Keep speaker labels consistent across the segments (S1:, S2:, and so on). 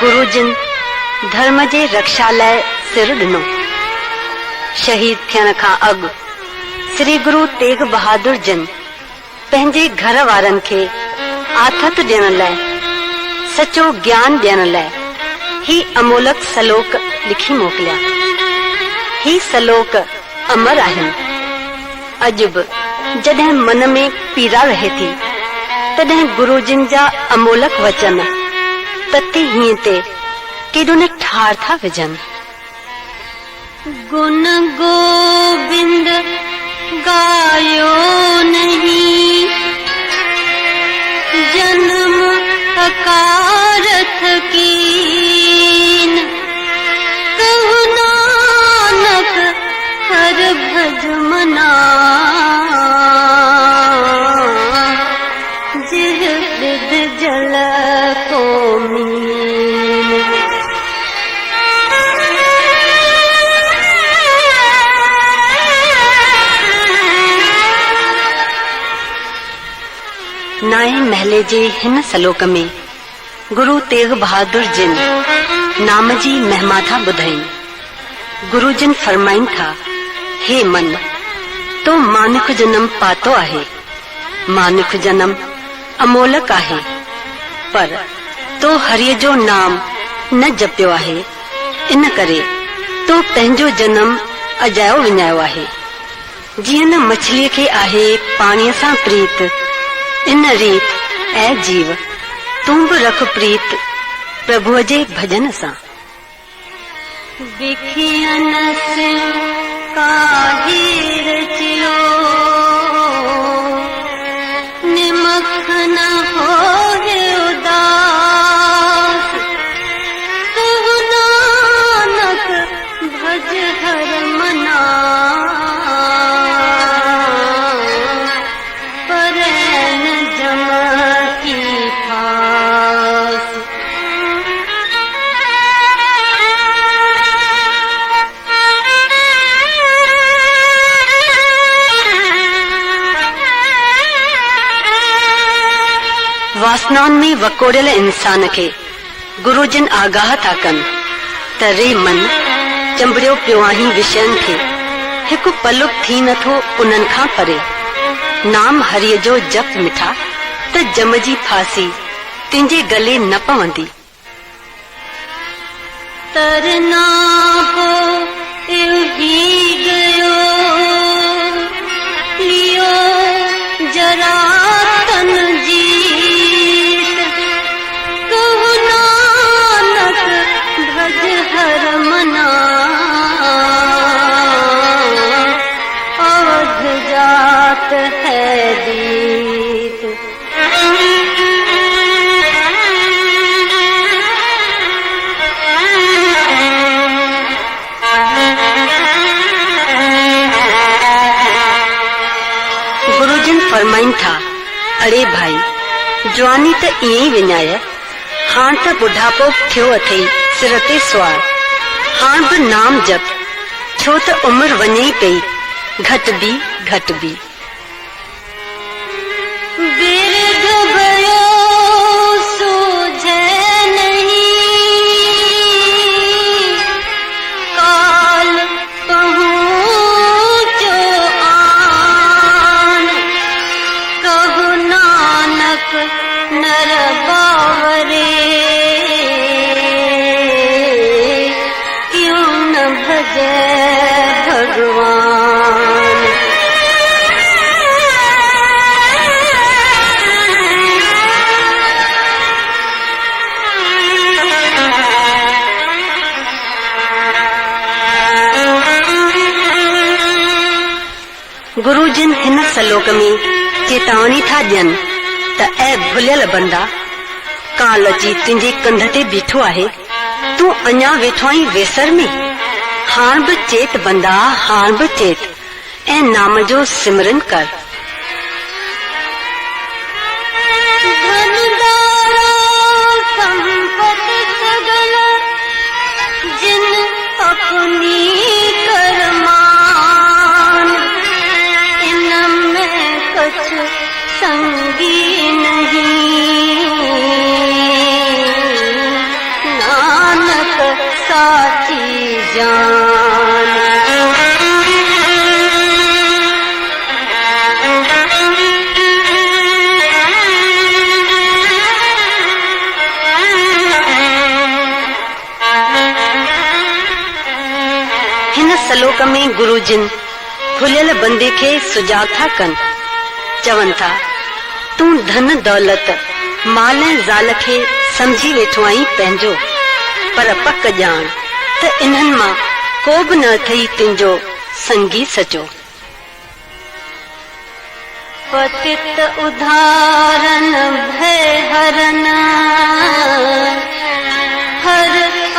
S1: गुरुजिन धर्म जे रक्षा लाइ सिर ॾिनो। शहीद थियण खां अॻु श्री गुरु तेग बहादुर जन पंहिंजे घर वारनि खे आथत ॾियण लाइ, सचो ज्ञान ॾियण लाइ ही अमोलक सलोक लिखी मोकिलिया। ही सलोक अमर आहिनि। अॼु बि जॾहिं मन में पीड़ा रहे थी तॾहिं गुरुजिन जा अमोलक वचन तती हीअं ते केॾो न ठार था विझनि। गुण गोविंद गायो नहीं, जन्म अकारथ कीन, कहु नानक हर भज मना, जिह विद जल को मीन। नाए महले जे हिन सलोक में गुरु तेग बहादुर जिन नाम जी महिमा था ॿुधाइनि। गुरु जिन फरमाइनि था, हे मन, तो मानुख जन्म पातो आहे। मानुख जन्म अमोलक आहे, पर तो हरिय जो नाम न जपियो आहे। इन करे तो पंहिंजो जन्म अजायो विञायो आहे। जीअं न मछलीअ खे आहे पाणीअ सां प्रीत, इन रीत ऐ जीव तूं बि रख प्रीत प्रभुअ जे भजन सां। बिखियन से काहे रचियो, निमख न होए उदास, कहु नानक भज हर मना, वासनाउनि में वकोड़ियल इंसान खे गुरुजिन आगाह था कनि त रे मन, चंबड़ियो पियो आहीं विषयनि खे, हिकु पलुक थी नथो उन्हनि खां परे। नाम हरिय जो जप मिठा त जम जी फांसी तुंहिंजे गले न पवंदी। तरना हो ही गयो, लियो जरा तन जी, भज हर मना, अवध जात है दीत। गुरुजिन फरमाइनि था, अरे भाई, जवानी त ईअं ई विञाय, हाण त बुढ़ापो थियो अथई सिर ते सुवार। हाण बि नाम जप, छो त उमिरि वञे पई घट भी। बिरध भयो सूझे नहीं, काल पहुँचो आन, कहु नानक नर बावरे, जय भगवान। गुरुजिन हिन सलोक में चेतावनी था ॾियनि त ऐ भुलियल बंदा, काल अची तुंहिंजे कंध ते बीठो आहे, तूं अञा वेठो आहीं वेसर में। हाण बि चेत बंदा, हाण बि चेत ऐं नाम जो सिमरन कर। जिन अपनी करमान, इनमें कुछ संगी नहीं, साची जान। हिन सलोक में गुरुजिन भुलियल बंदे खे सुजाग था कन, चवन था तू धन दौलत माल ज़ाल खे समझी वेठो आई पंहिंजो, पर पक ॼाण त इन्हनि मां को बि न अथई तुंहिंजो संगी सचो। पतित उदाहरण भय हरन हर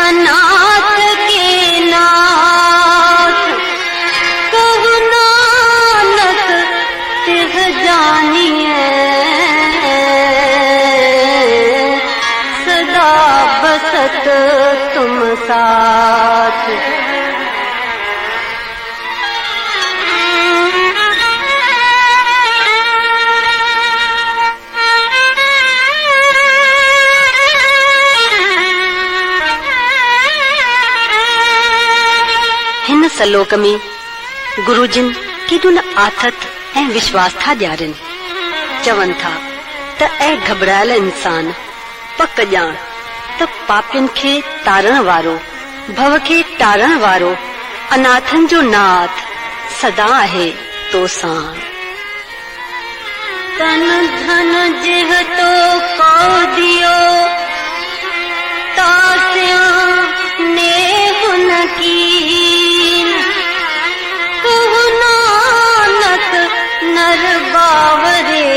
S1: अनाथ के नाथ, कहु नानक तिह जानिए सदा बसत तुम साथ। हिन सलोक में गुरुजिन केॾो न आथत ऐं विश्वास था ॾियारनि, चवनि था त ऐं घबरायल इंसान पक ॼाण त पापियुनि खे तारण वारो, भव खे टारण वारो, अनाथनि जो नाथ सदा आहे तो साण। तन धन जिह तो को दियो तास्या ने हुन कीन, कहु नानक नर बावरे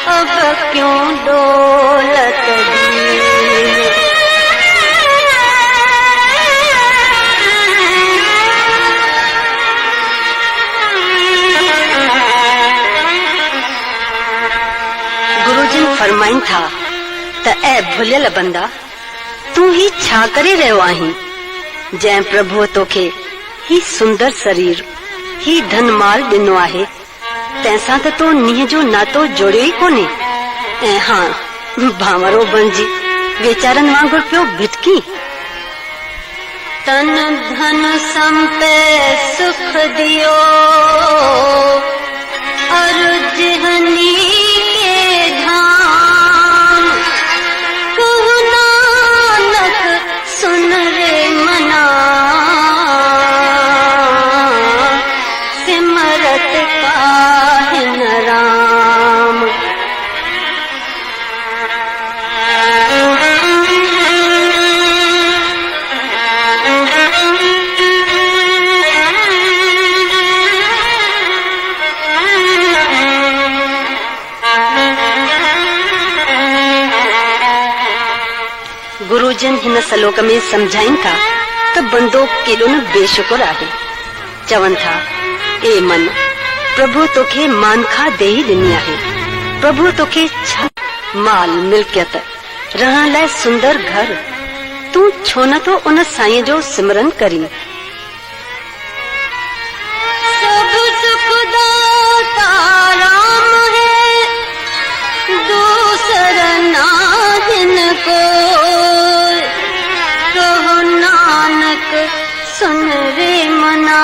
S1: अब क्यों दौलत दीन। गुरुजिन फरमाइन था त ऐ भुलियल बंदा, तू ही छा करे रहियो आहीं, जंहिं प्रभु तोखे ही सुंदर शरीर ही धन माल ॾिनो आहे, तंहिंसां त तो नीह जो नातो जोड़ियो ई कोन्हे, ऐं हां भांवरो बणिजी वेचारनि वांगुरु पियो भिटकी। तन धन संपे सुख दियो अर्ज हनी के धाम, कहु नानक सुन रे मना सिमरत काहि न राम। गुरुजन हिन सलोक में समझाइन था त बंदो केॾो न बेशुकुर आहे, चवन था ए मन, प्रभु तोखे मानखा देही ॾिनी आहे, प्रभु तोखे छा माल मिल्कियत रहण लाइ सुंदर घर, तू छो न तो उन साईं जो सिमरन करी। सब सुख दाता राम है दूसरा नाहिन को, कहो नानक सुन रे मना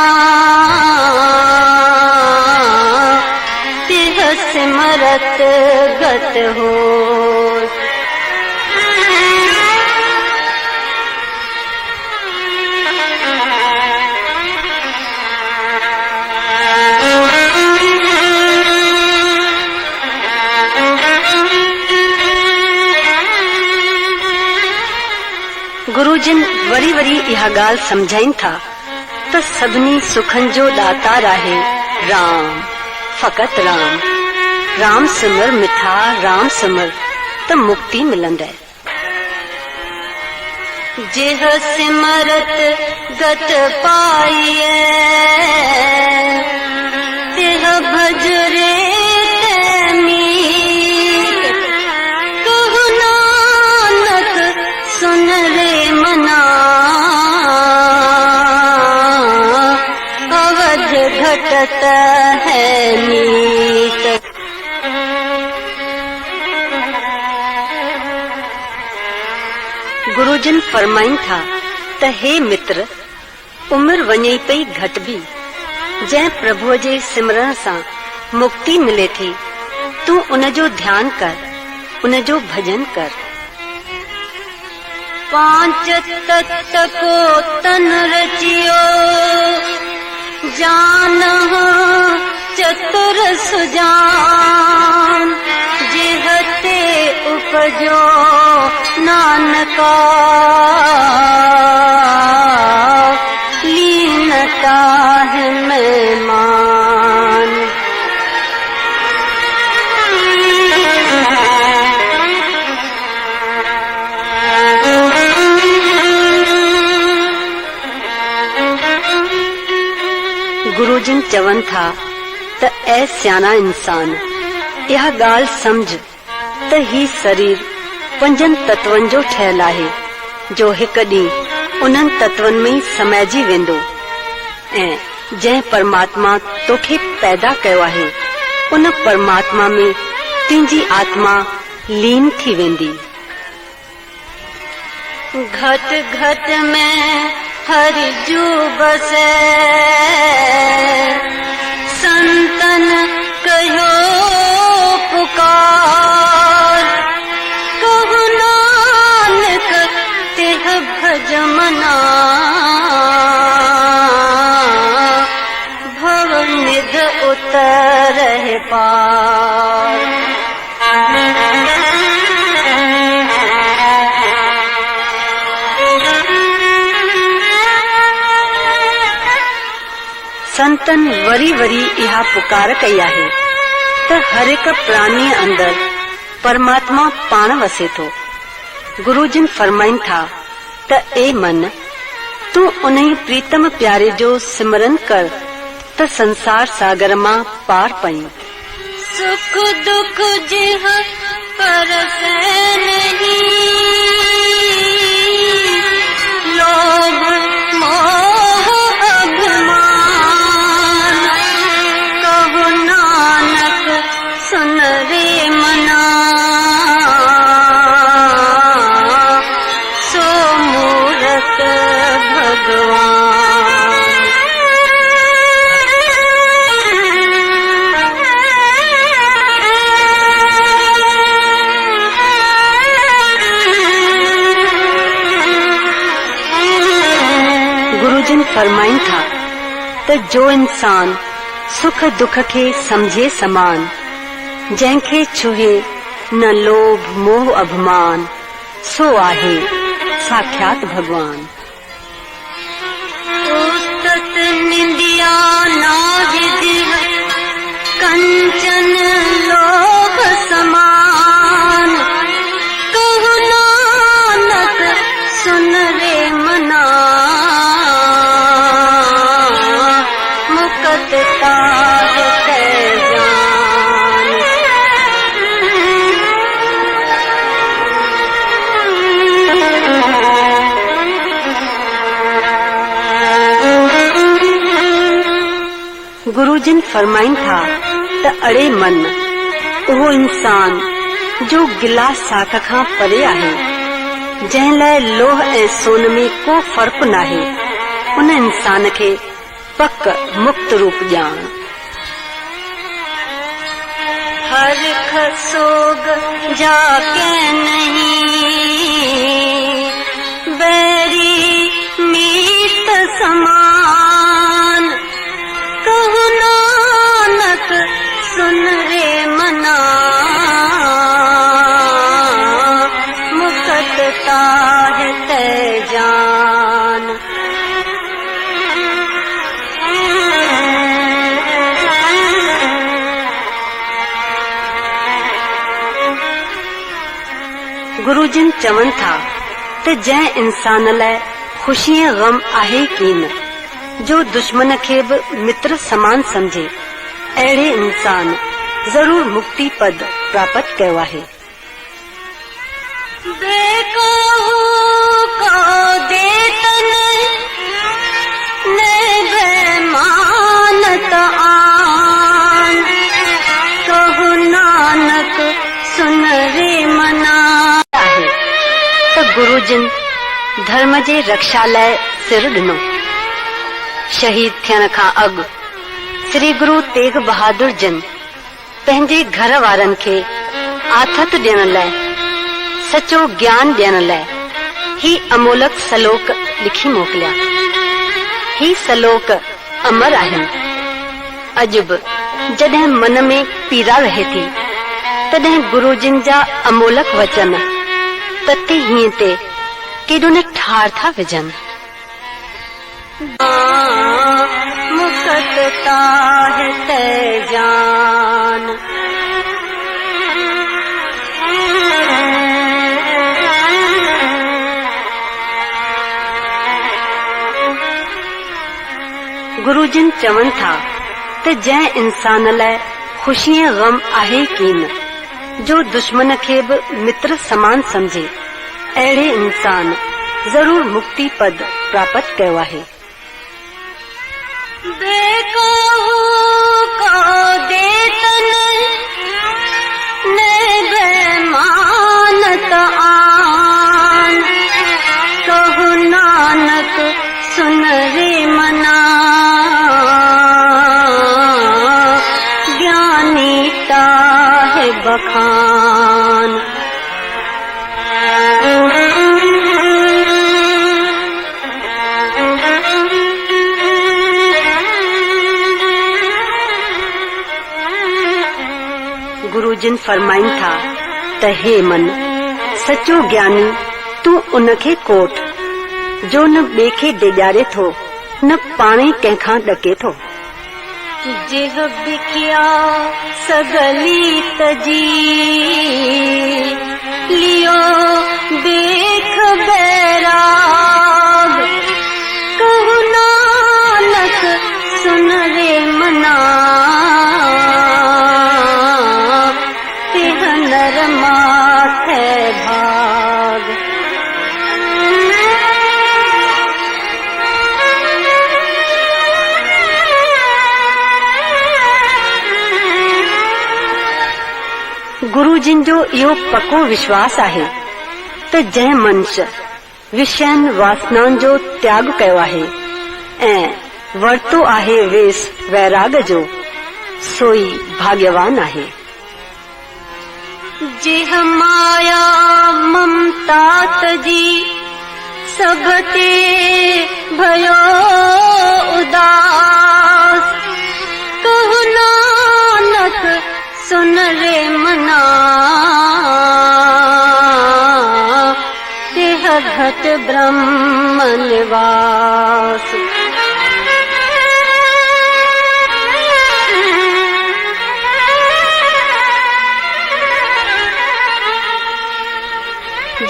S1: तिह सिमरत गत हो। गुरुजिन वरी वरी इहा ॻाल्हि समझाइन था त सभिनी सुखनि जो दातार आहे राम, फ़क़त राम। राम सिमर मिठा राम सिमर त मुक्ति मिलंदे। जिह सिमरत गत पाइए तिह भजरे सुन रे मना अवध घटत है नीत। गुरुजन फरमाइन था त हे मित्र, उम्र वञे पई घट भी, जंहिं प्रभुअ जे सिमरण सां मुक्ति मिले थी, तूं उन जो ध्यान कर, उन जो भजन कर। पांच तत्व को तन रचियो, जान चतुर सुजान, जिहते उपजो नानका, लीनता है मेहमान। गुरुजन चवन था त ऐ सियाना इंसान, यह गाल समझ त ही शरीर पंजन तत्वन जो ठहियल आहे, जो हिक ॾींहुं उन्हनि तत्वन में ई समाइजी वेंदो ऐं जंहिं परमात्मा तोखे पैदा कयो आहे, उन परमात्मा में तुंहिंजी आत्मा लीन थी वेंदी। घट घट में हरि जू बसे, संतन कहो पुकार, कहु नानक तेह भज मना, भव निध उतर पार। संतन वरी वरी इहा पुकार कई आहे त हर एक प्राणी अंदर परमात्मा पाण वसे थो। गुरुजन फरमाइन था त ए मन, तू उन्हीं प्रीतम प्यारे जो सिमरन कर त संसार सागर मां पार पई। सुख दुख जिह परसे नहीं, लोभ मोह अभिमान, कहु नानक सुन रे मना, सो मूरत भगवान। गुरुजन फरमाइन था त जो इंसान सुख दुख के समझे समान, जंहिंखे छुहे न लोभ मोह अभिमान, सो आहे साक्षात भगवान। उस्तत निंदिया नाहि कंचन लोभ समान, कहु नानक सुन रे मना, मुकत तार ते जान। गुरुजन फरमाइन था त अड़े मन, उहो इंसान जो गिलास साख खां परे आहे, जंहिं लाइ लोह ऐं सोन में को फर्क नाहे, उन इंसान खे पक मुक्त रूप ॼाण। हर खसोग जाके नहीं, बैरी मीत समान, कहु नानक सुन रे मना, मुकत ताह ते जान। गुरुजन चवन था त जंहिं इंसान लाइ खुशी गम आहे की न, जो दुश्मन खे बि मित्र समान समझे, अहिड़े इंसान जरूर मुक्ति पद प्राप्त कयो आहे। सुन रे मना, गुरुजन धर्म जे रक्षा लाइ सिर ॾिनो। शहीद थियण खां अॻु श्री गुरु तेग बहादुर जन पंहिंजे घर वारनि खे आथत ॾियण लाइ, सचो ज्ञान ॾियण लाइ ही अमोलक सलोक लिखी मोकिलिया। ही सलोक अमर आहिनि। अॼु बि जॾहिं मन में पीड़ा रहे थी तॾहिं गुरुजिन जा अमोलक वचन तते हीअं ते केॾो न ठार था विझनि। मुकतता है तैजान, गुरुजिन चवनि था त जंहिं इंसान लाइ ख़ुशी ऐं ग़म आहे की न, जो दुश्मन खे बि मित्र समान समझे, अहिड़े इंसान ज़रूर मुक्ति पद प्राप्त कयो आहे। बेकाहू को देतन ने बेमानत आन, कहु नानक सुन रे मना, ज्ञानीता है बखान। गुरुजिन फरमाइन था त हे मन, सचो ज्ञानी तू उनखे कोट जो न ॿिए खे ॾेॼारे थो, न पाणे कंहिंखां ॾके थो। जिह बिखिया सगली तजी, लियो देख बैराग, कहु नानक सुन रे मना, तिह नर माथे भाग। गुरुजिन जो इहो पक्को विश्वास आहे त जंहिं मनुष्य विषयनि वासनाउनि जो त्याग कयो आहे ऐं वरतो आहे वेस वैराग जो, सोई भाग्यवान आहे। जिह माया ममता तजी, सबते भयो उदास, कहु नानक सुन रे मना, तेह घट ब्रह्म निवास।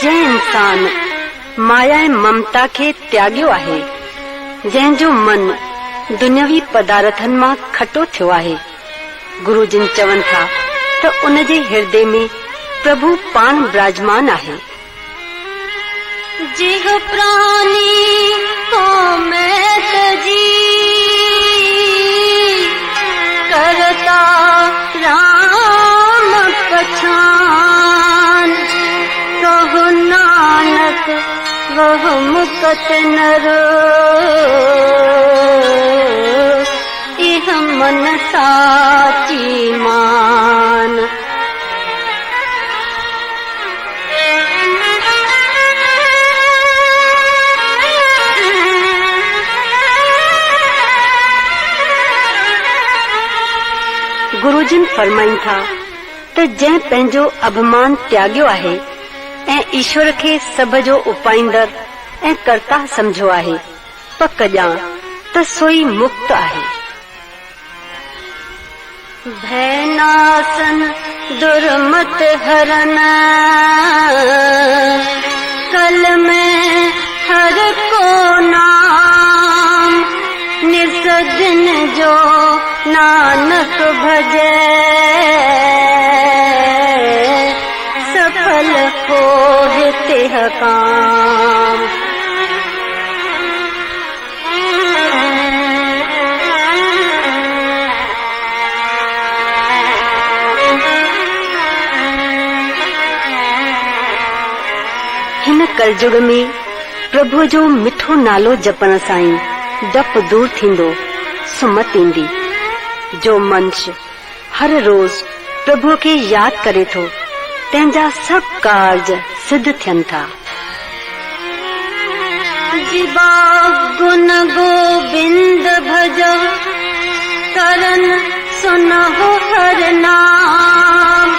S1: जंहिं इंसान माया ऐं ममता खे त्यागियो आहे, जंहिंजो मन दुनियावी पदार्थनि मां खटो थियो आहे, गुरुजिन चवनि था त उनजे हृदय में प्रभु पाण विराजमान आहे। जिह प्राणी हो मैं तजी, करता राम पछान, कहु नानक वह मुकत नर, इह मन साची मान। गुरुजिन फरमाइन था त जंहिं पंहिंजो अभिमान त्यागियो आहे ऐं ईश्वर खे सभ जो उपाईंदड़ ऐं कर्ता समझो आहे, पक ॼाण त सोई मुक्त आहे। भैनासन दुर्मत हरन, कल में हर को नाम, निस दिन जो नानक भजे, सफल हो तेह काम। हिन कलयुग में प्रभु जो मिठो नालो जपण सां ई डप दूर थींदो, सुमत ईंदी। जो मनुष्य हर रोज प्रभु खे याद करे थो, तंहिंजा सभु कार्ज सिद्ध थियनि था।
S2: जिबा गुण गोविंद भजो, करन सुनहु हर नाम।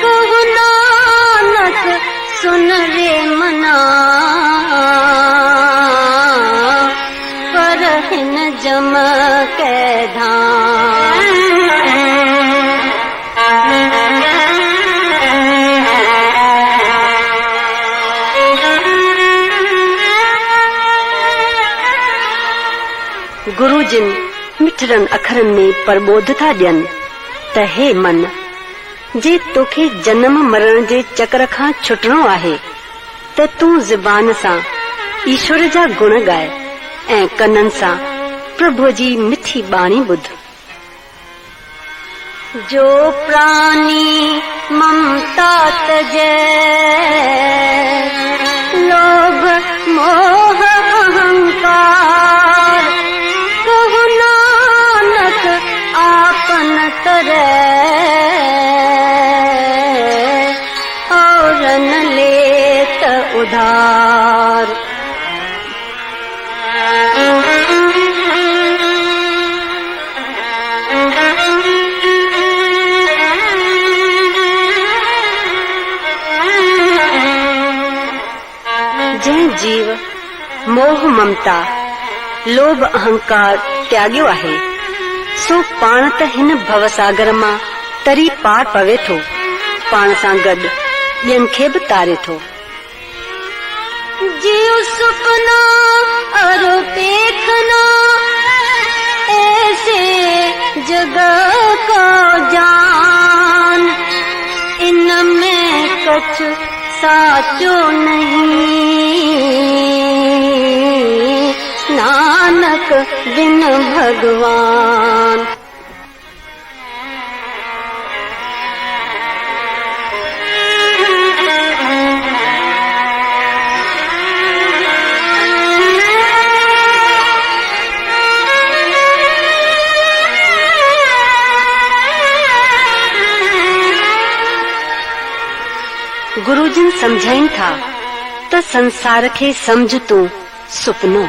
S2: कहु नानक सुन रे मना, पर हिन जम के धाम।
S1: गुरु जिन मिठड़न अखरन में प्रबोध था ॾियनि त हे मन, जे तोखे जन्म मरण जे चक्र खां छुटणो आहे त तूं ज़बान सां ईश्वर जा गुण ॻाए ऐं कननि सां प्रभु जी मिठी बाणी ॿुध।
S2: जो प्राणी ममता तजे, लोभ मोह अहंकार। कहु नानक आपन तरे, और न लेत उधार।
S1: जंहिं जीव मोह ममता लोभ अहंकार त्यागियो आहे, सो पाण त हिन भवसागर मां तरी पार पवे थो, पाण सां गॾु ॿियनि खे बि तारे थो।
S2: जीव सुपना और देखना, ऐसे जगह को जान। इनमें कुछ साचो नहीं, नानक बिन भगवान।
S1: गुरुजन समझाइन था त संसार खे समझ तूं सुपनो,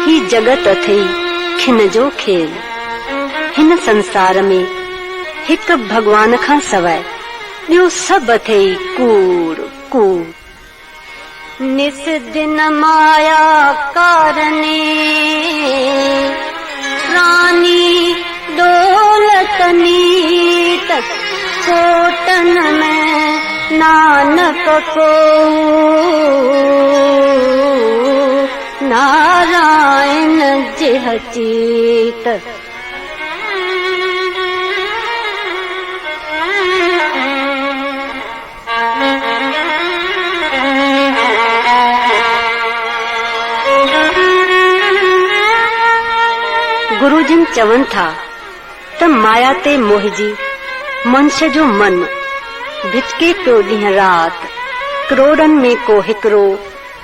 S1: ही जगत अथई खिन जो खेल। हिन संसार में हिक भगवान खां सवाइ ॿियो सभु अथई कूड़ कूड़।
S2: निस दिन माया कारणे, प्राणी दौलत नीत। कोटन में नानक को नारायण जिह चीत।
S1: गुरुजन चवनि था त माया ते मोहिजी मनुष्य जो मन भिटके पियो ॾींहं रात। करोड़नि में को हिकिड़ो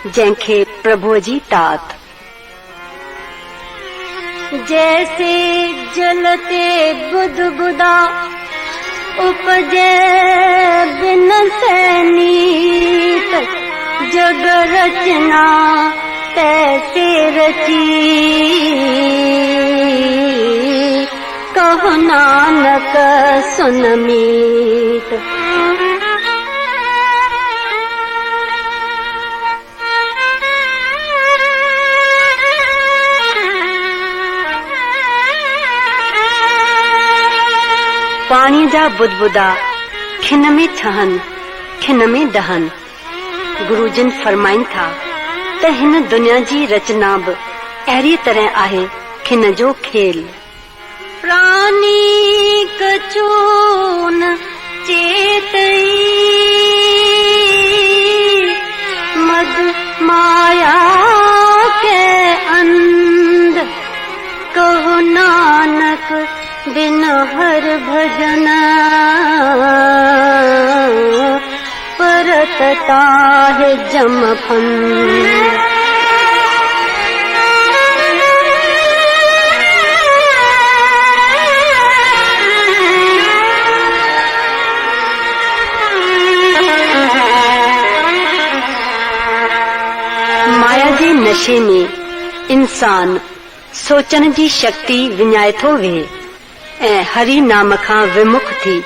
S1: जंहिंखे प्रभुअ जी तात।
S2: जैसे जलते बुदबुदा, उपजे बिन सैनीत। जग रचना तैसे रची, कहो नानक सुन मीत।
S1: पाणी जा बुदबुदा खिन में ठहनि, खिन में दहनि। गुरुजन फरमाइनि था त हिन दुनिया जी रचना बि अहिड़ी तरह आहे खिन जो खेल।
S2: प्राणी कचून चेतई, मद माया के अंध। कहो नानक बिन हर भजन, पर परतता है जमफन।
S1: माया जे नशे में इंसान सोचण जी शक्ति विञाए थो वेहे ऐं हरि नाम खां विमुख थी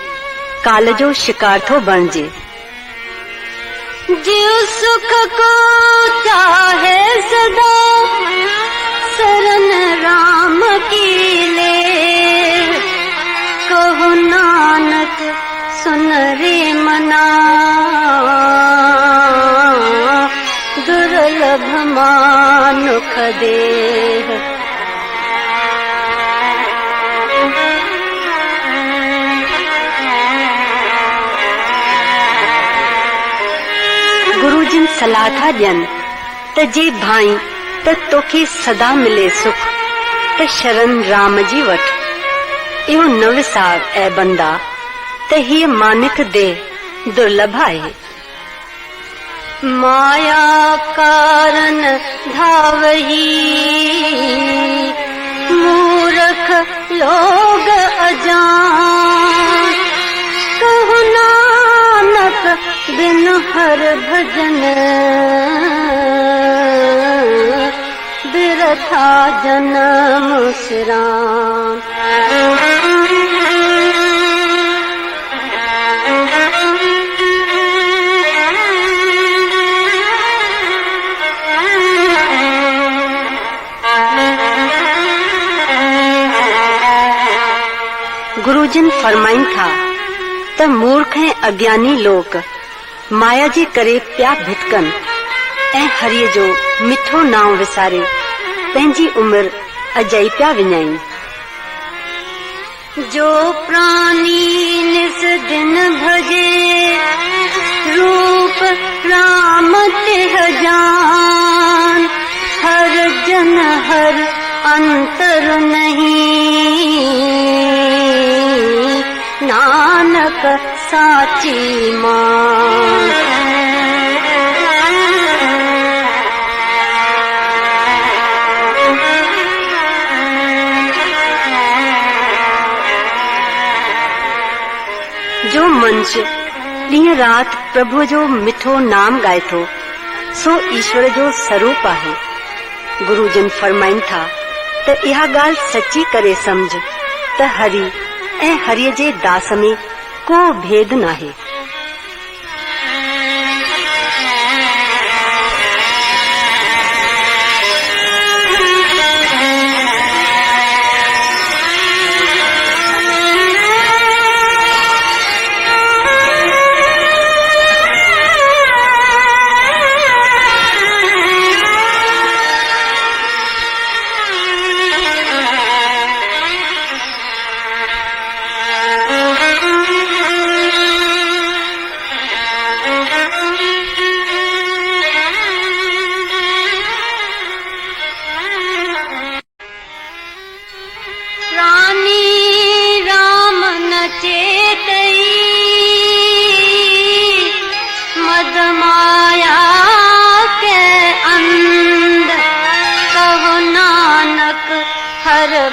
S1: काल जो शिकार थो बणिजे।
S2: जीव सुख को चाहे सदा शरण राम की ले, कहो नानक सुन रे मना दुर्लभ मानुख देह।
S1: गुरु जिन सलाह था ॾियनि त जे भाई त तोखे सदा मिले सुख त शरण राम जी वठ। इहो न विसार ऐं बंदा त हीअ मानिक देह दुर्लभ आहे।
S2: माया कारण धावही मूर्ख लोग अजान, कहु नानक बिन हर भजन बिरथा जन्म सिरान।
S1: गुरुजन फरमाइन था त मूर्ख ऐं अज्ञानी लोग माया जे करे पिया भिटकनि ऐं हरिय जो मिठो नाम विसारे पंहिंजी उमिरि अजाई पिया विञाइनि।
S2: जो प्राणी निस दिन भजे रूप राम तिह जान, हर जन हर अंतर नहीं नानक साची मान।
S1: जो मनुष्य ॾींहं राति प्रभु जो मिठो नाम गाए थो सो ईश्वर जो स्वरूप आहे। गुरुजन फरमाइनि था त इहा ॻाल्हि सची करे समझ त हरि ऐं हरिय जे दास में को भेद नाहे।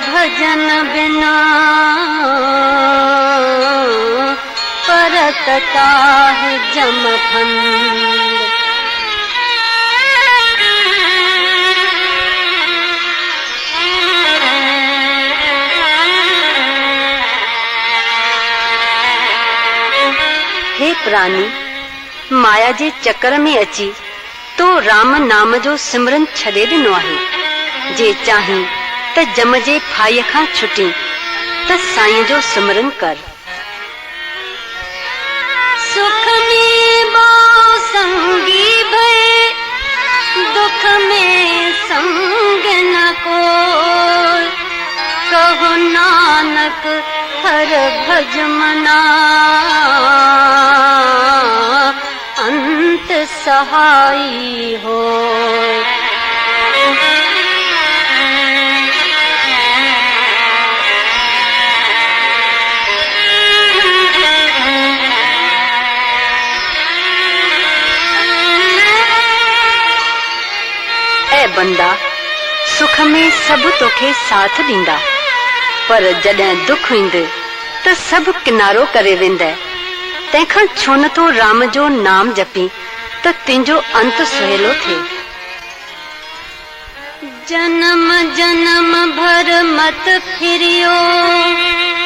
S2: भजन बिना परतता है जमफंद।
S1: हे प्राणी, माया जे चक्कर में अची तो राम नाम जो सिमरन छॾे ॾिनो आहे। जे चाहीं त जम जे फाईअ खां छुटी त साईं जो सिमरन कर।
S2: सुख में बाऊ संगी भय, दुख में संग न कोई, कहो नानक हर भज मना अंत सहाई हो।
S1: बंदा सुख में सब तोखे साथ ॾींदा, पर जॾहिं दुख ईंदे त सब किनारो करे वेंदे। तंहिंखां छो नथो राम जो नाम जपी त तुंहिंजो अंत सुहेलो थिए।
S2: जन्म जन्म भर मत फिरियो,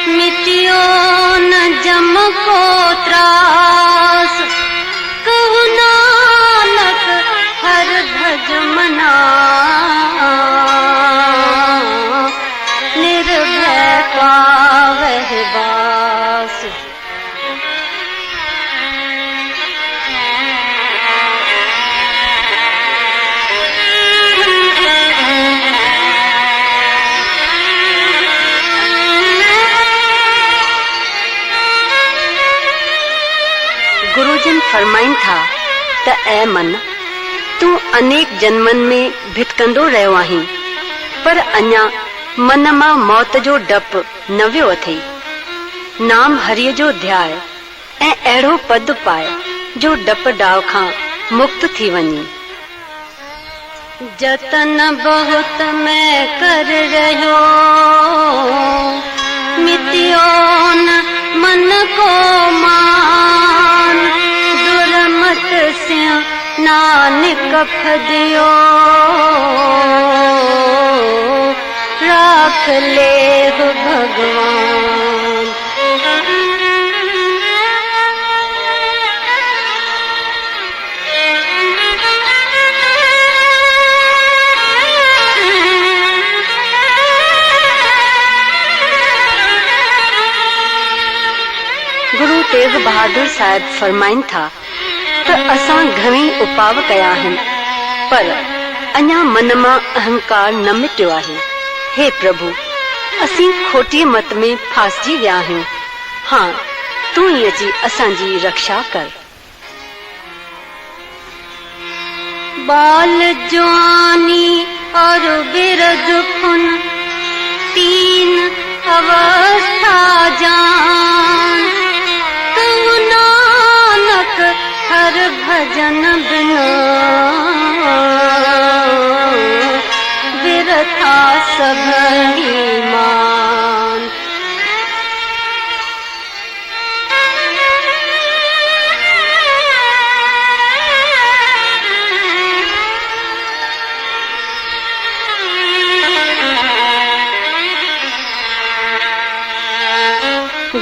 S2: मिटियो न जम को त्रास। कहु नानक हर भज मना, निर्भय पावहि बास।
S1: गुरुजन फरमाइन था त ऐ मन, तूं अनेक जन्मन में भिटकंदो रहियो आहीं, पर अञा मन मां मौत जो डपु न वियो अथई। नाम हरिय जो ध्याय ऐं अहिड़ो पद पाए जो डप डाव खां मुक्त थी वञे।
S2: जतन बहुत मैं कर रहियो, मिटियो न मन को मान। दुर्मत स्यो नानक फदियो, राख ले भगवान।
S1: गुरु तेग बहादुर साहिब फरमाइन था त असां घणई उपाव कया आहिनि, पर अञा मन मां अहंकार न मिटियो आहे। हे प्रभु, असीं खोटी मत में फासजी विया आहियूं। हाँ, तूं ई अची असांजी रक्षा कर।
S2: बाल जवानी और बिरध फुन, तीन अवस्था जान। कहु नानक हर भजन बिना, बिरथा सब ही मान।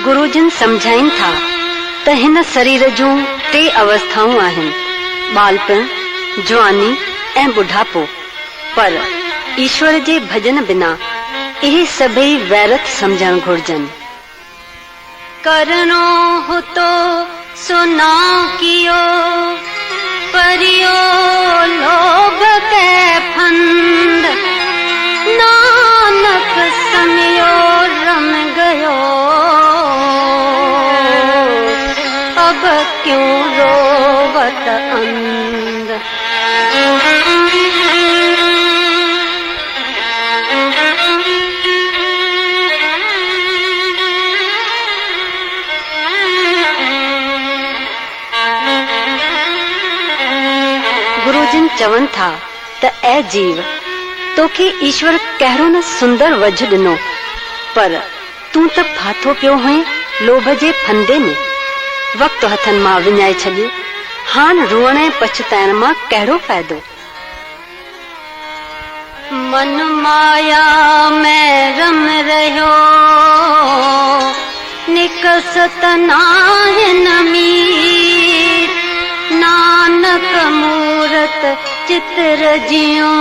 S1: गुरुजन समझाइन था त हिन शरीर जूं टे अवस्थाऊं आहिनि, बालपण, जवानी ऐं बुढ़ापो। पर ईश्वर जे भजन बिना इहे सभई वैरत समझण घुर्जनि।
S2: करनो हो तो सुना कियो, परियो लोभ के फंद। नानक समियो रम गयो, अब क्यों रोवत अंध।
S1: गुरुजन चवन था त ऐ जीव, तोखे ईश्वर कहिड़ो न सुंदर वझ ॾिनो, पर तूं त फाथो पियो हुए लोभ जे फंदे में। वक्त हथन मां विञाए छॾियो, हान रोअण ऐं पछताइण मां कहिड़ो फ़ाइदो।
S2: मन माया में रम रहियो, निकसत नाहिन मीत। नानक मूरत चित्र जियो,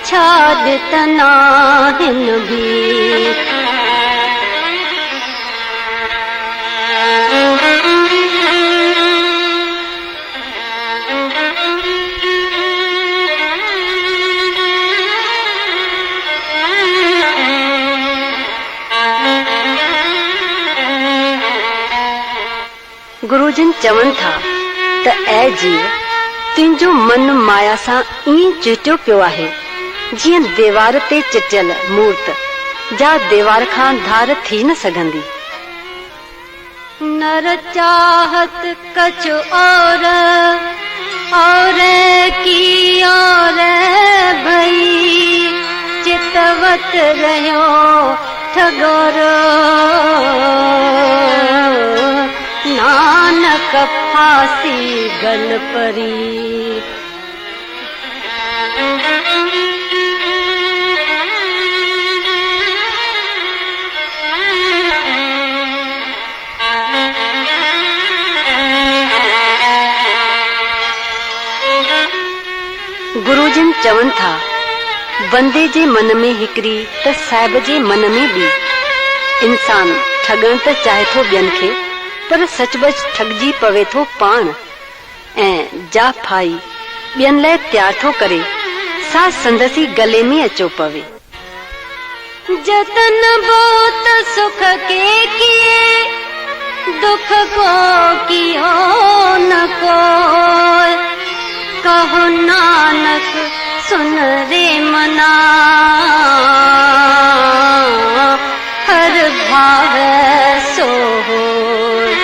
S2: छादित नाहिन भीत।
S1: गुरुजन चवन था त ऐ जीव, तुंहिंजो मन माया सां ईअं चिटियो पियो आहे जीअं दीवार ते चिटियल मूर्त जा दीवार खां धार थी न सघंदी।
S2: नर चाहत कछु और, और की और भई चितवत रहो ठगोर नानक फांसी गल परी।
S1: गुरुजन चवन था बंदे जे मन में हिकरी त साहिब जे मन में भी। इंसान ठगण त चाहे थो ॿियनि खे, पर सचबच ठगजी पवे थो पाण ऐं जा फाई ॿियनि लाइ तयार थो करे सा संदसी गले में अचो पवे।
S2: जतन बहुत सुख के किए दुख को कियो न कोय कहो नानक सुन रे मना हर भाव सो होय।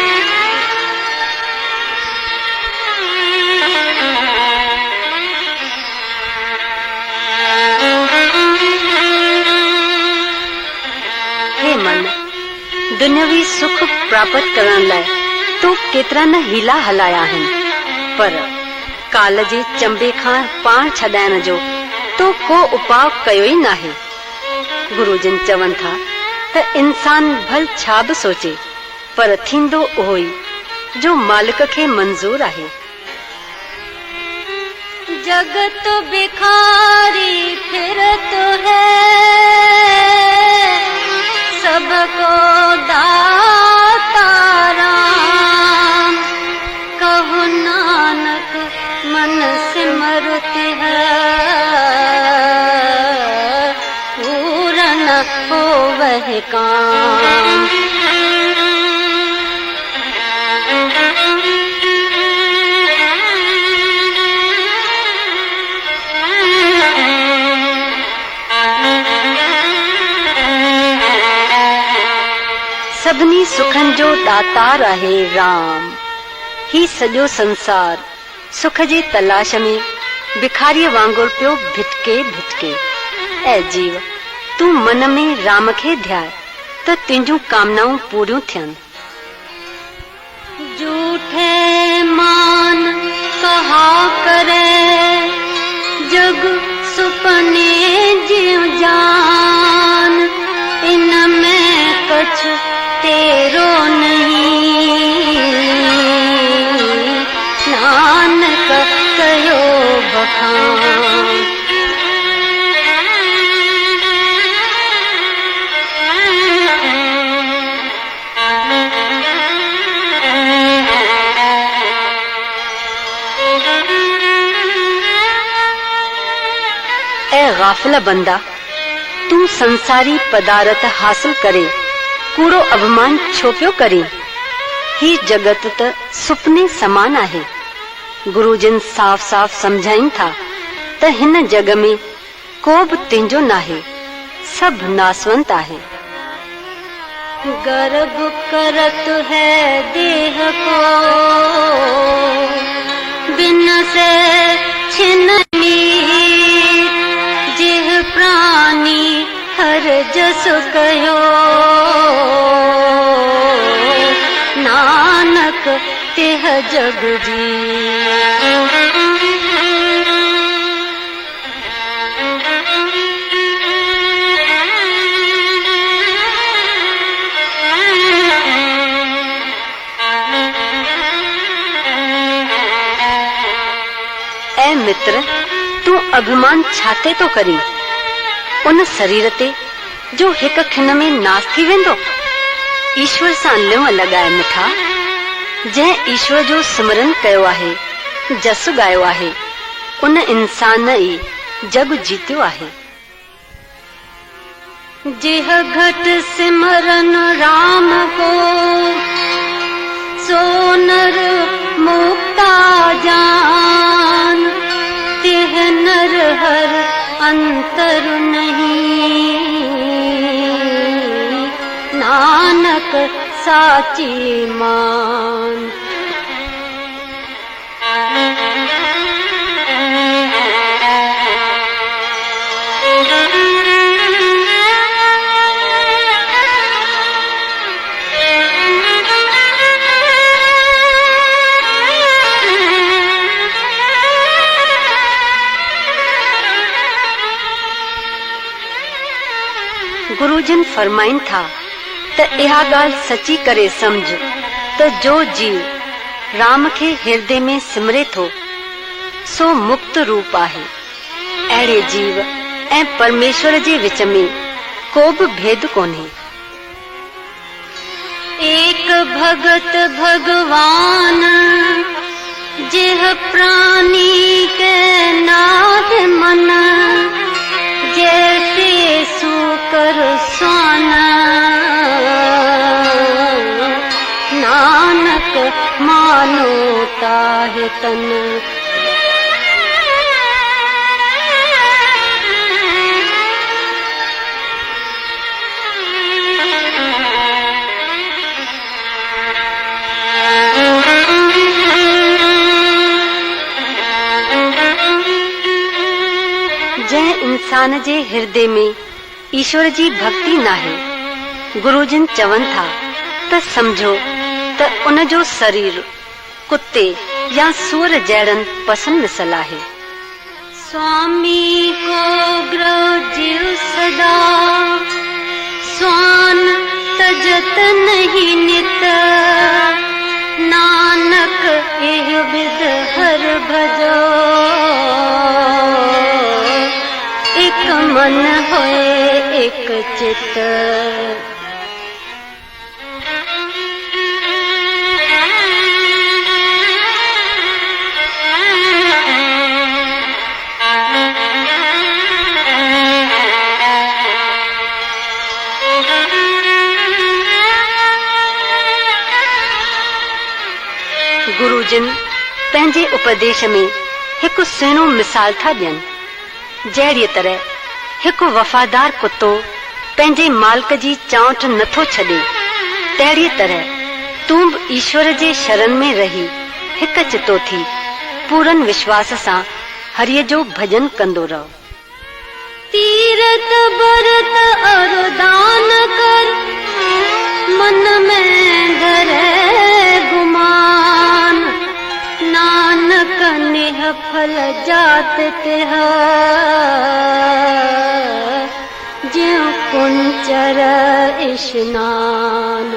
S1: हे मन, दुनियावी सुख प्राप्त करण लाइ तो केतिरा न हीला हलाया आहिनि, पर काल जे चंबे खां पाण छॾाइण जो तो को उपाउ कयो ई नाहे। गुरुजन चवनि था त इंसान भल छा बि सोचे, पर थींदो उहो ई जो मालिक खे मंज़ूर आहे।
S2: जगत भिखारी फिरत है सबको दाता राम कहो नानक मन सिमरत है पूरा न हो वह काम।
S1: सभिनी सुखन जो दातार आहे राम। ही सॼो संसार सुख जे तलाश में भिखारीअ वांगुर पियो भिटके भिटके। ऐ जीव, तूं मन में राम खे ध्याए त तुंहिंजूं कामनाऊं पूरियूं थियनि।
S2: झूठे मान कहा करे जग सुपने जीव जान इनमें कुछ तेरो नहीं नानक कयो बखान।
S1: ऐ गाफिल बंदा, तू संसारी पदार्थ हासिल करे कूड़ो अभिमान छो पियो करे। ही जगत त सुपने समान आहे। गुरुजन साफ साफ समझाइन था त हिन जग में को बि तुंहिंजो नाहे, सब नासवंत आहे।
S2: गर्भ करत है देह को बिन से छिन जिह प्राणी हर जस कहो नानक तिह जग जी।
S1: ऐ मित्र, तू अभिमान छाते तो करी उन शरीर ते जो हिक खिन में नास थी वेंदो। ईश्वर सां लिंव लगाए मिठा। जंहिं ईश्वर जो सिमरन कयो आहे, जस गायो आहे, उन इंसान ई जग जीतियो आहे।
S2: जिह घट सिमरन राम को सो नर मुक्ता जान तिह नर हर अंतर नहीं नानक साची मान।
S1: गुरुजन फरमाइन था त इहा ॻाल्हि सची करे समझ त जो जीव राम खे हिरदे में सिमरे थो सो मुक्त रूप आहे। अहिड़े जीव ऐं परमेश्वर जे विच में को बि भेद कोन्हे।
S2: एक भगत भगवान जिह प्राणी के नाथ मन, जैसे सुकर स्वाना नानक मानो ताहि तन।
S1: जंहिं इंसान जे हिरदे में ईश्वर जी भक्ति नाहे, गुरुजन चवनि था त समझो त उन जो शरीर कुत्ते या सूअर जहिड़नि पसंद मिसल आहे।
S2: स्वामी को ग्रह जीव सदा स्वान तजत नहीं नित, नानक एह विद हर भजो एक मन होए एक चित।
S1: गुरुजन पंहिंजे उपदेश में हिकु सुहिणो मिसाल था ॾियनि। जहिड़ीअ तरह हिकु वफ़ादार कुत्तो पंहिंजे मालिक जी चांठ नथो छॾे, तहिड़ीअ तरह तूं बि ईश्वर जे शरण में रही हिकु चितो थी पूरन विश्वास सां हरिय जो भजन कंदो रहो।
S2: तीरथ बरत और दान कर, मन में धरे गुमान, नानक निह फल जात तिह, ज्यों कुंचर स्नान।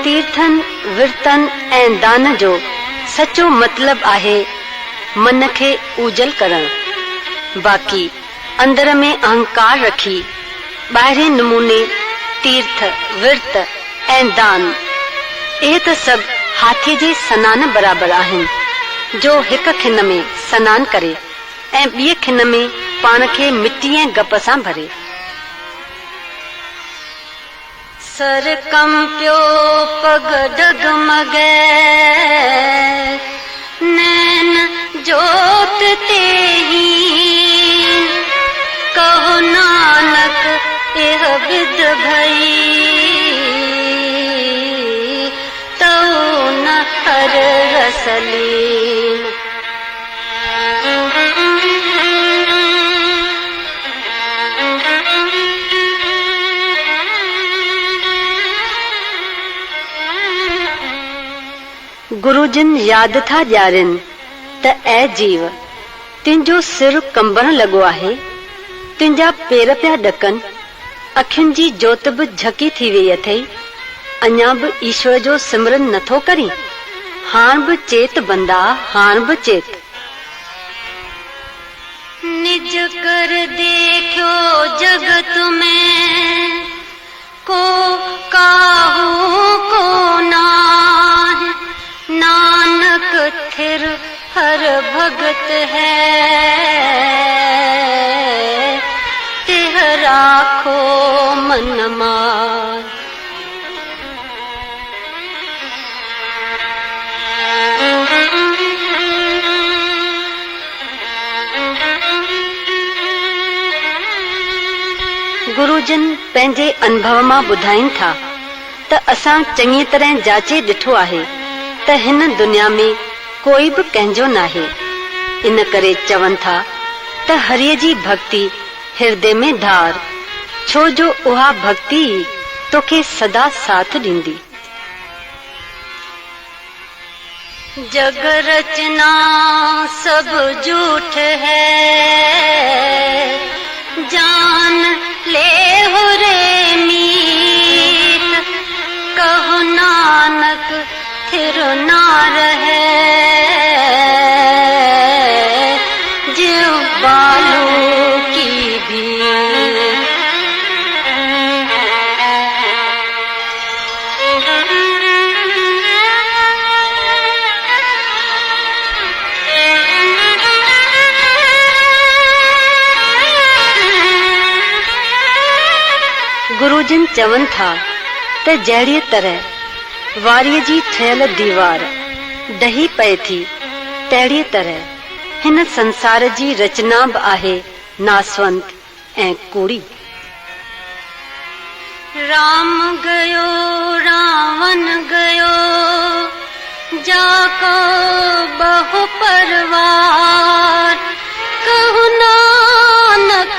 S1: तीर्थन विर्तन ऐं दान जो सचो मतलब आहे मन खे ऊजल करण। बाक़ी अंदर में अहंकार रखी ॿाहिरे नमूने तीर्थ विर्त ऐं दान, इहे त सभु हाथी जे सनान बराबर आहिनि जो हिक खिन में सनान करे ऐं ॿिए खिन में पाण खे मिटी ऐं गप सां भरे।
S2: सर कंपियो पग डगमगे, नैन जोत ते ही, कहो नानक एह विद भई, तो न हर रसलीन।
S1: गुरुजन याद था ॾियारनि त ऐ जीव, तुंहिंजो सिर कंबण लॻो आहे, तुंहिंजा पेर पिया ॾकनि, अखियुनि जी जोत बि झकी थी वई अथई, अञा बि ईश्वर जो सिमरन नथो करी। हाण बि चेत बंदा, हाण बि चेत।
S2: निज कर देखो जगत में, को काहू को नाहि, नानक थिर हर भगत है, तिह राखो मन मार।
S1: गुरुजन पंहिंजे अनुभव मां ॿुधाइनि था त असां चङी तरह जाचे ॾिठो आहे त हिन दुनिया में कोई बि कंहिंजो नाहे। इन करे चवनि था त हरिय जी भक्ति हृदय में धार, छो जो उहा भक्ति तोखे सदा साथ ॾींदी।
S2: जग रचना सब झूठ है, जान ले हो रे मीत, कहो नानक थिर ना रहे, जीव बालू की भीत।
S1: गुरुजन चवन था त जहिड़ीअ तरह वारीअ जी ठहियल दीवार ढही पए थी, तहिड़ीअ तरह हिन संसार जी रचना बि आहे नासवंत ऐं कूड़ी।
S2: राम गयो रावण गयो, जाको बहु परवार, कहु नानक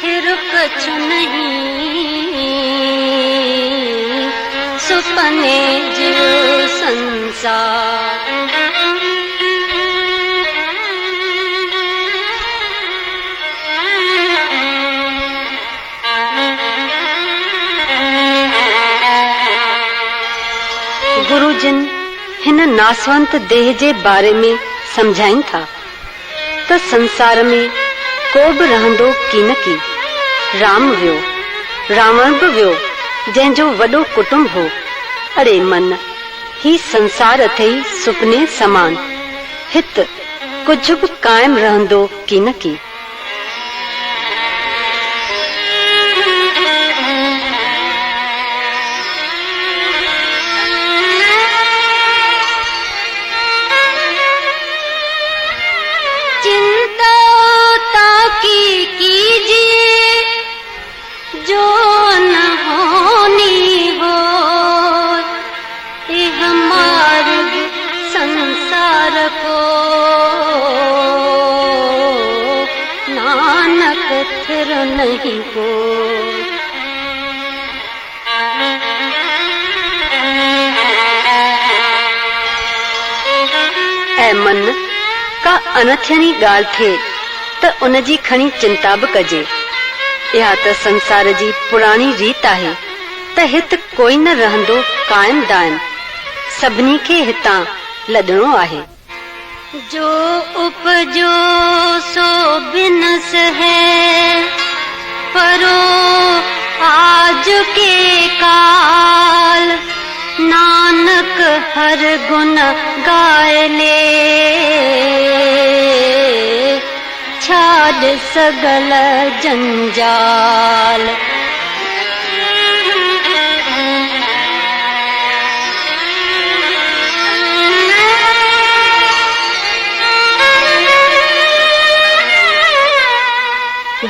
S2: फिर कछु नहीं, सुपने जीव संसार।
S1: गुरुजन हिन नासवंत देह जे बारे में समझाइनि था त संसार में को बि रहंदो की न की। राम वियो, रावण बि वियो, जंहिंजो वॾो कुटुंब हो। अड़े मन, ही संसार अथई सुपने समान, हित कुझु बि कायम रहंदो की न की।
S2: नहीं हो
S1: ऐं मन का अनथियणी ॻाल्हि थिए त उन जी खणी चिंता बि कजे। इहा त संसार जी पुराणी रीत आहे त हित कोई न रहंदो कायम दायम, सभिनी खे हितां लॾणो आहे।
S2: जो उपजो सो बिनस है, परो आज के काल, नानक हर गुण गाय ले, छाड़ सगल जंजाल।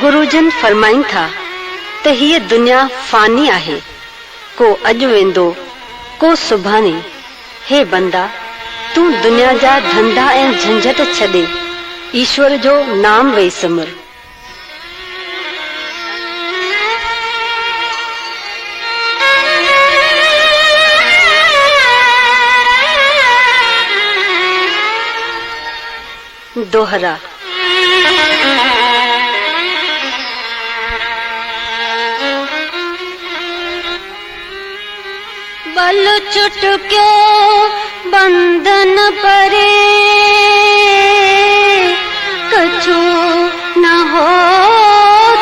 S1: गुरुजन फरमाइनि था त हीअ दुनिया फानी आहे, को अॼु वेंदो को सुभाणे। हे बंदा, तूं दुनिया जा धंधा ऐं झंझट छॾे ईश्वर जो नाम वेही सिमर। दोहरा।
S2: बल चुटक्यो बंधन परे, कछु न हो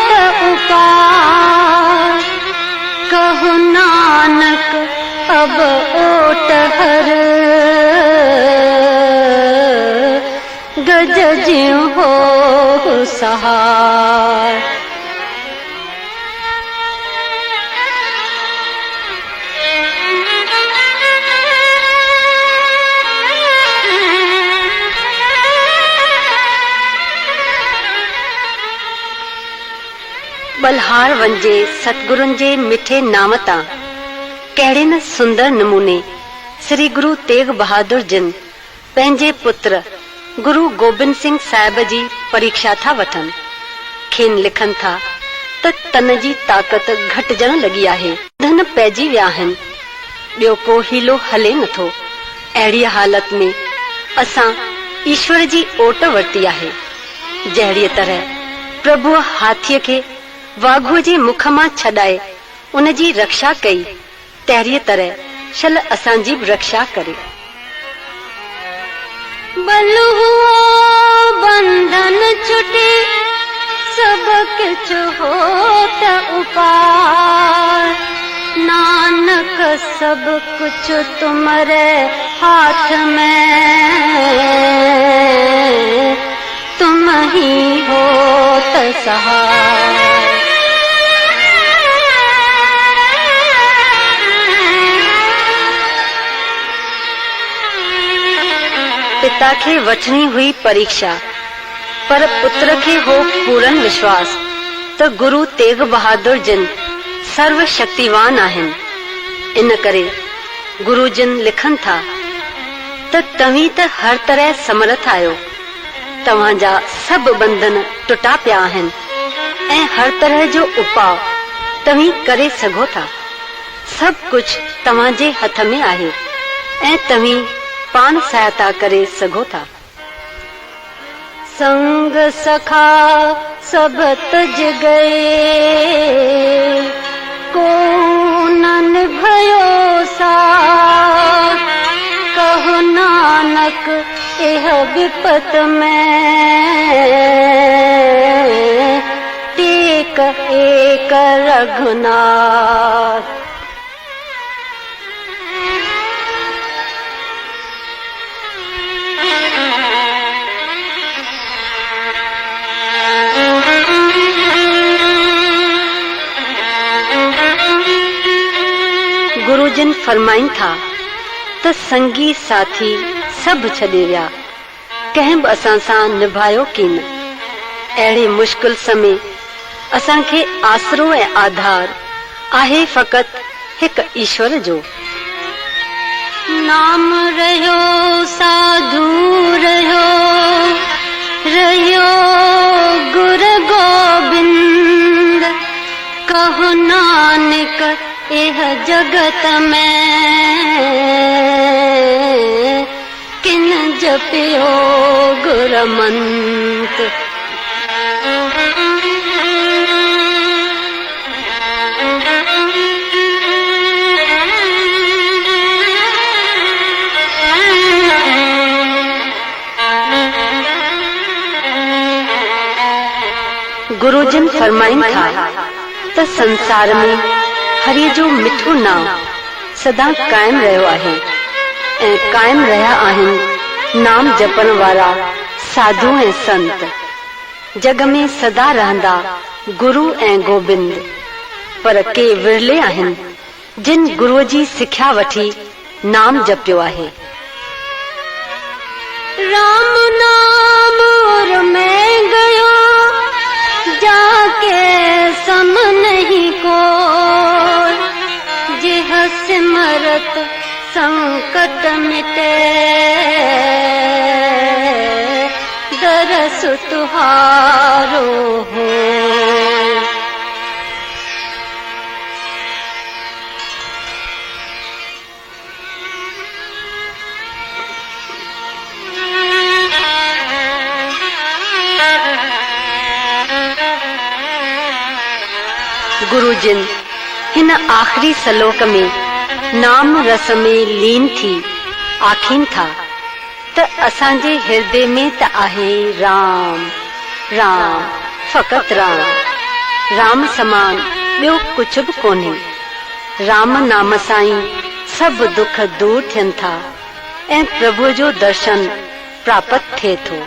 S2: त उपाय, कहु नानक अब ओट हर, गज ज्यों हो सहाय।
S1: बलहार वंजे सतगुरुनि जे मिठे नाम तां कहिड़े न सुंदर नमूने श्री गुरु तेग बहादुर जिन पंहिंजे पुत्र गुरु गोबिंद सिंह साहिब जी परीक्षा था वठनि। खेनि लिखनि था त तन जी ताक़त घटिजण लगी आहे, धन पइजी विया आहिनि, ॿियो को हीलो हले नथो। अहिड़ी हालत में असां ईश्वर जी ओट वरिती आहे। जहिड़ीअ तरह प्रभुअ हाथीअ खे वाघुअ जे मुख मां छॾाए उन जी रक्षा कई, तहिड़ीअ तरह शल असांजी बि रक्षा करे।
S2: बल हुओ बंधन छुटी, सब कुछ होत उपाय, नानक सब कुछ तुम्हारे हाथ में, तुम ही होत सहाय।
S1: पिता खे वठणी हुई परीक्षा, पर पुत्र खे हो पूर्ण विश्वास त गुरु तेग बहादुर जिन सर्व शक्तिवान आहिनि। इन करे गुरु जिन लिखनि था त तव्हीं त हर तरह समर्थ आहियो, तव्हांजा सभु बंधन टुटा पिया आहिनि ऐं हर तरह जो उपाउ तव्हीं करे सघो था। सभु कुझु तव्हांजे हथ में आहे ऐं तव्हीं पान सहायता करे सघो था।
S2: संग सखा सब तज गए, को न भयो साथ, कहो नानक एह विपत में, टेक एक रघुनाथ।
S1: गुरुजन फरमाइन था त संगी साथी सभु छॾे विया, कंहिं बि असां सां निभायो कीन। अहिड़े मुश्किल समय असांखे आसरो ऐं आधार आहे फ़क़त हिकु ईश्वर जो।
S2: नाम रहियो साधु रहियो, रहियो गुर गोबिंद, कहो नानक एह जगत में, किन जपियो गुरमंत।
S1: गुरुजन फरमाइन था त संसार में हरि जो मिठो नाम सदा कायम रहियो आहे ऐं कायम रहिया आहिनि नाम जपण वारा साधु ऐं संत। जग में सदा रहंदा गुरु ऐं गोबिंद, पर के विरले आहिनि जिन गुरुअ जी सिख्या वठी नाम जपियो आहे।
S2: राम नाम और मैं गयो, जाके सम नहीं को, जिह सिमरत संकट मिटे, दरस तुहारो हो।
S1: गुरुजिन हिन आखिरी सलोक में नाम रस में लीन थी आखिन था त असांजे हृदय में त आहे राम राम, फ़क़त राम। राम समान ॿियो कुझु बि कोन्हे। राम नाम सां ई सभु दुख दूर थियनि था ऐं प्रभु जो दर्शन प्राप्त थिए थो।